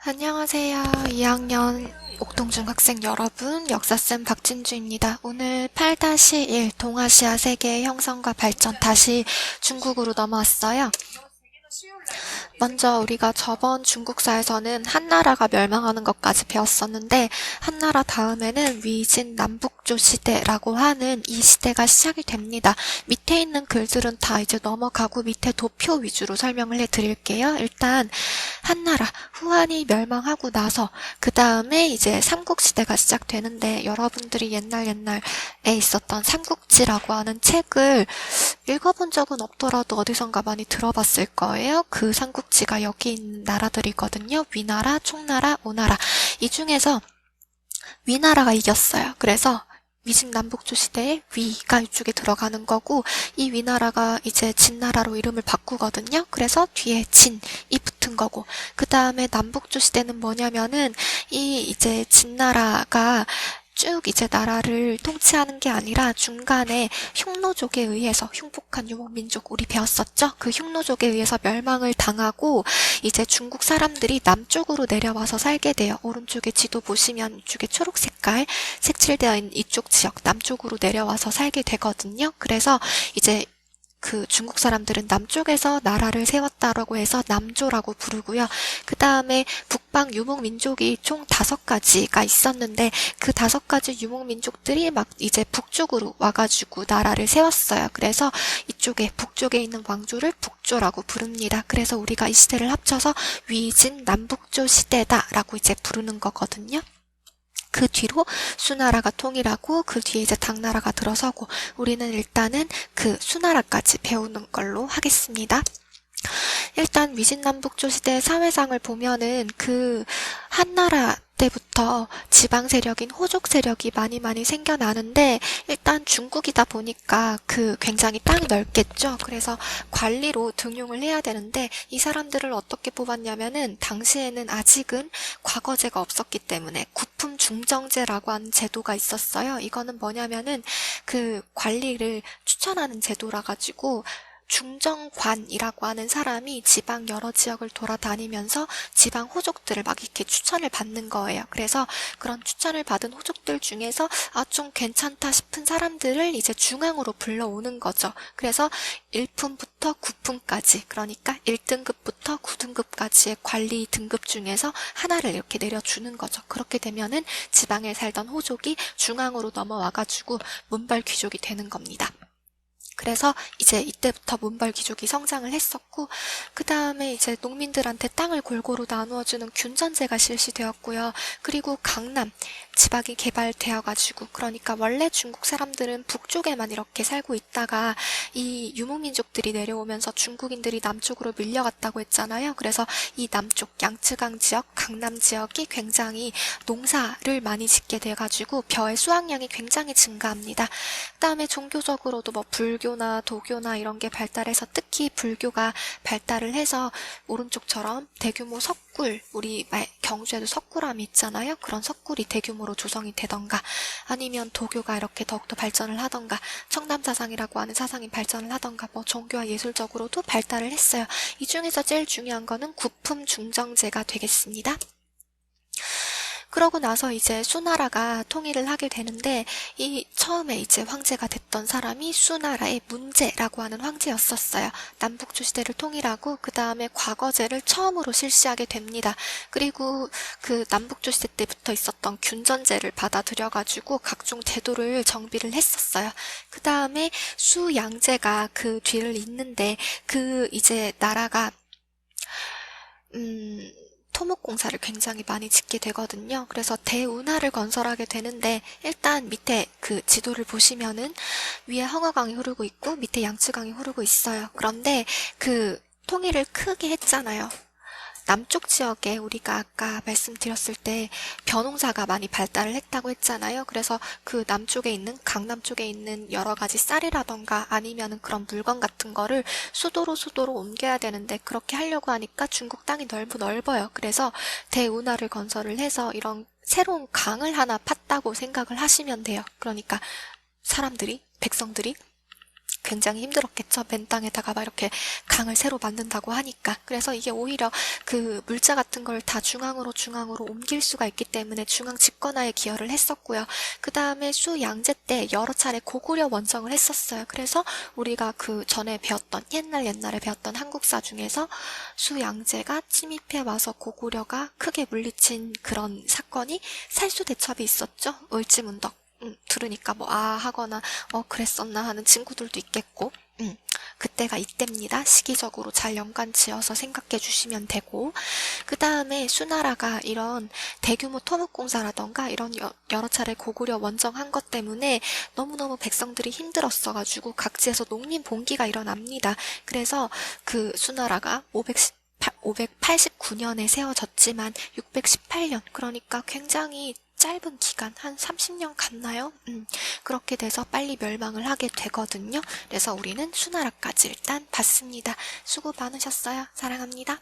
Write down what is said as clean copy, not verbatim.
안녕하세요. 2학년 옥동중 학생 여러분, 역사쌤 박진주입니다. 오늘 8-1 동아시아 세계의 형성과 발전 다시 중국으로 넘어왔어요. 먼저 우리가 저번 중국사에서는 한나라가 멸망하는 것까지 배웠었는데 한나라 다음에는 위진 남북조 시대라고 하는 이 시대가 시작이 됩니다. 밑에 있는 글들은 다 이제 넘어가고 밑에 도표 위주로 설명을 해드릴게요. 일단 한나라, 후한이 멸망하고 나서 그 다음에 이제 삼국시대가 시작되는데 여러분들이 옛날에 있었던 삼국지라고 하는 책을 읽어본 적은 없더라도 어디선가 많이 들어봤을 거예요. 그 삼국지가 여기 있는 나라들이거든요. 위나라, 총나라, 오나라. 이 중에서 위나라가 이겼어요. 그래서 위진남북조 시대에 위가 이쪽에 들어가는 거고 이 위나라가 이제 진나라로 이름을 바꾸거든요. 그래서 뒤에 진이 붙은 거고 그 다음에 남북조 시대는 뭐냐면은 이 이제 진나라가 쭉 이제 나라를 통치하는 게 아니라 중간에 흉노족에 의해서 흉폭한 유목민족 우리 배웠었죠? 그 흉노족에 의해서 멸망을 당하고 이제 중국 사람들이 남쪽으로 내려와서 살게 돼요. 오른쪽에 지도 보시면 이쪽에 초록 색깔 색칠되어 있는 이쪽 지역 남쪽으로 내려와서 살게 되거든요. 그래서 이제 그 중국 사람들은 남쪽에서 나라를 세웠다라고 해서 남조라고 부르고요. 그 다음에 북방 유목민족이 총 5가지가 있었는데 그 5가지 유목민족들이 막 이제 북쪽으로 와가지고 나라를 세웠어요. 그래서 이쪽에 북쪽에 있는 왕조를 북조라고 부릅니다. 그래서 우리가 이 시대를 합쳐서 위진 남북조 시대다라고 이제 부르는 거거든요. 그 뒤로 수나라가 통일하고 그 뒤에 이제 당나라가 들어서고 우리는 일단은 그 수나라까지 배우는 걸로 하겠습니다. 일단 위진남북조 시대 사회상을 보면은 그 한나라 때부터 지방 세력인 호족 세력이 많이 생겨나는데 일단 중국이다 보니까 그 굉장히 땅이 넓겠죠. 그래서 관리로 등용을 해야 되는데 이 사람들을 어떻게 뽑았냐면은 당시에는 아직은 과거제가 없었기 때문에 구품 중정제라고 하는 제도가 있었어요. 이거는 뭐냐면은 그 관리를 추천하는 제도라 가지고 중정관이라고 하는 사람이 지방 여러 지역을 돌아다니면서 지방 호족들을 막 이렇게 추천을 받는 거예요. 그래서 그런 추천을 받은 호족들 중에서 좀 괜찮다 싶은 사람들을 이제 중앙으로 불러오는 거죠. 그래서 1품부터 9품까지 그러니까 1등급부터 9등급까지의 관리 등급 중에서 하나를 이렇게 내려주는 거죠. 그렇게 되면은 지방에 살던 호족이 중앙으로 넘어와가지고 문벌 귀족이 되는 겁니다. 그래서 이제 이때부터 문벌 귀족이 성장을 했었고 그 다음에 이제 농민들한테 땅을 골고루 나누어주는 균전제가 실시되었고요. 그리고 강남 지방이 개발되어가지고 그러니까 원래 중국 사람들은 북쪽에만 이렇게 살고 있다가 이 유목민족들이 내려오면서 중국인들이 남쪽으로 밀려갔다고 했잖아요. 그래서 이 남쪽 양쯔강 지역, 강남 지역이 굉장히 농사를 많이 짓게 돼가지고 벼의 수확량이 굉장히 증가합니다. 그 다음에 종교적으로도 뭐 불교나 도교나 이런 게 발달해서 특히 불교가 발달을 해서 오른쪽처럼 대규모 석굴, 우리 경주에도 석굴암이 있잖아요. 그런 석굴이 대규모로 조성이 되던가 아니면 도교가 이렇게 더욱더 발전을 하던가 청남사상이라고 하는 사상이 발전을 하던가 뭐 종교와 예술적으로도 발달을 했어요. 이 중에서 제일 중요한 거는 구품 중정제가 되겠습니다. 그러고 나서 이제 수나라가 통일을 하게 되는데 이 처음에 이제 황제가 됐던 사람이 수나라의 문제라고 하는 황제였었어요. 남북조 시대를 통일하고 그 다음에 과거제를 처음으로 실시하게 됩니다. 그리고 그 남북조 시대 때부터 있었던 균전제를 받아들여가지고 각종 제도를 정비를 했었어요. 그 다음에 수양제가 그 뒤를 잇는데 그 이제 나라가 토목공사를 굉장히 많이 짓게 되거든요. 그래서 대운하를 건설하게 되는데 일단 밑에 그 지도를 보시면은 위에 황하강이 흐르고 있고 밑에 양쯔강이 흐르고 있어요. 그런데 그 통일을 크게 했잖아요. 남쪽 지역에 우리가 아까 말씀드렸을 때 벼농사가 많이 발달을 했다고 했잖아요. 그래서 그 남쪽에 있는 강남 쪽에 있는 여러 가지 쌀이라던가 아니면은 그런 물건 같은 거를 수도로 옮겨야 되는데 그렇게 하려고 하니까 중국 땅이 넓어요. 그래서 대운하를 건설을 해서 이런 새로운 강을 하나 팠다고 생각을 하시면 돼요. 그러니까 백성들이 굉장히 힘들었겠죠. 맨 땅에다가 막 이렇게 강을 새로 만든다고 하니까. 그래서 이게 오히려 그 물자 같은 걸 다 중앙으로 옮길 수가 있기 때문에 중앙 집권화에 기여를 했었고요. 그 다음에 수양제 때 여러 차례 고구려 원정을 했었어요. 그래서 우리가 그 전에 배웠던 옛날에 배웠던 한국사 중에서 수양제가 침입해 와서 고구려가 크게 물리친 그런 사건이 살수대첩이 있었죠. 을지문덕. 들으니까 뭐 하거나 그랬었나 하는 친구들도 있겠고. 그때가 이때입니다. 시기적으로 잘 연관 지어서 생각해 주시면 되고, 그 다음에 수나라가 이런 대규모 토목공사라던가 이런 여러 차례 고구려 원정한 것 때문에 너무너무 백성들이 힘들었어가지고 각지에서 농민봉기가 일어납니다. 그래서 그 수나라가 589년에 세워졌지만 618년, 그러니까 굉장히 짧은 기간, 한 30년 갔나요? 그렇게 돼서 빨리 멸망을 하게 되거든요. 그래서 우리는 수나라까지 일단 봤습니다. 수고 많으셨어요. 사랑합니다.